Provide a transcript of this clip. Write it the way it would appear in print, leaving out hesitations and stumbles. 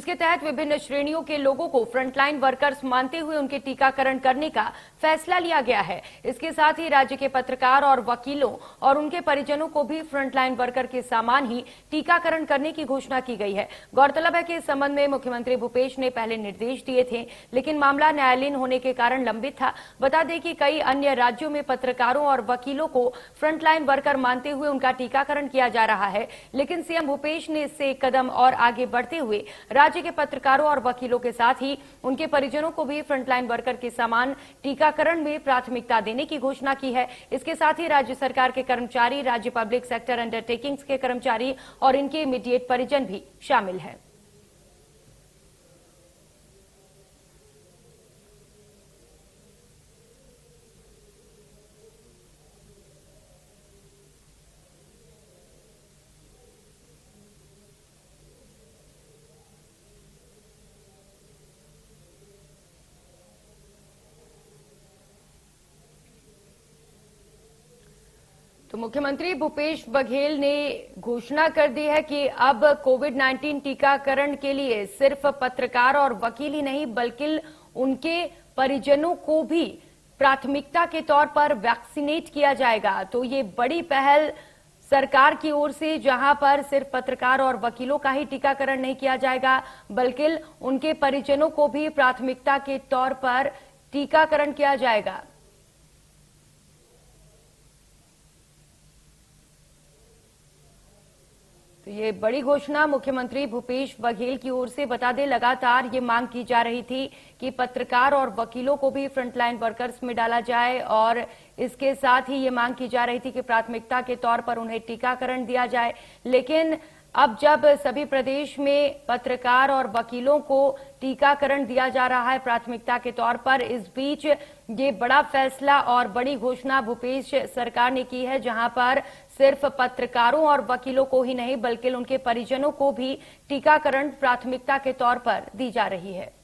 जिसके तहत विभिन्न श्रेणियों के लोगों को फ्रंटलाइन वर्कर्स मानते हुए उनके टीकाकरण करने का फैसला लिया गया है। इसके साथ ही राज्य के पत्रकार और वकीलों और उनके परिजनों को भी फ्रंटलाइन वर्कर के समान ही टीकाकरण करने की घोषणा की गई है। गौरतलब है कि इस संबंध में मुख्यमंत्री भूपेश ने पहले निर्देश दिए थे, लेकिन मामला न्यायालयीन होने के कारण लंबित था। बता दें कि कई अन्य राज्यों में पत्रकारों और वकीलों को फ्रंटलाइन वर्कर मानते हुए उनका टीकाकरण किया जा रहा है, लेकिन सीएम भूपेश ने इससे एक कदम और आगे बढ़ते हुए राज्य के पत्रकारों और वकीलों के साथ ही उनके परिजनों को भी फ्रंटलाइन वर्कर के समान टीकाकरण में प्राथमिकता देने की घोषणा की है। इसके साथ ही राज्य सरकार के कर्मचारी, राज्य पब्लिक सेक्टर अंडरटेकिंग्स के कर्मचारी और इनके इमीडिएट परिजन भी शामिल हैं। तो मुख्यमंत्री भूपेश बघेल ने घोषणा कर दी है कि अब कोविड-19 टीकाकरण के लिए सिर्फ पत्रकार और वकील ही नहीं बल्कि उनके परिजनों को भी प्राथमिकता के तौर पर वैक्सीनेट किया जाएगा। तो ये बड़ी पहल सरकार की ओर से, जहां पर सिर्फ पत्रकार और वकीलों का ही टीकाकरण नहीं किया जाएगा बल्कि उनके परिजनों को भी प्राथमिकता के तौर पर टीकाकरण किया जाएगा। तो ये बड़ी घोषणा मुख्यमंत्री भूपेश बघेल की ओर से। बता दें, लगातार ये मांग की जा रही थी कि पत्रकार और वकीलों को भी फ्रंटलाइन वर्कर्स में डाला जाए और इसके साथ ही ये मांग की जा रही थी कि प्राथमिकता के तौर पर उन्हें टीकाकरण दिया जाए। लेकिन अब जब सभी प्रदेश में पत्रकार और वकीलों को टीकाकरण दिया जा रहा है प्राथमिकता के तौर पर, इस बीच ये बड़ा फैसला और बड़ी घोषणा भूपेश सरकार ने की है, जहां पर सिर्फ पत्रकारों और वकीलों को ही नहीं बल्कि उनके परिजनों को भी टीकाकरण प्राथमिकता के तौर पर दी जा रही है।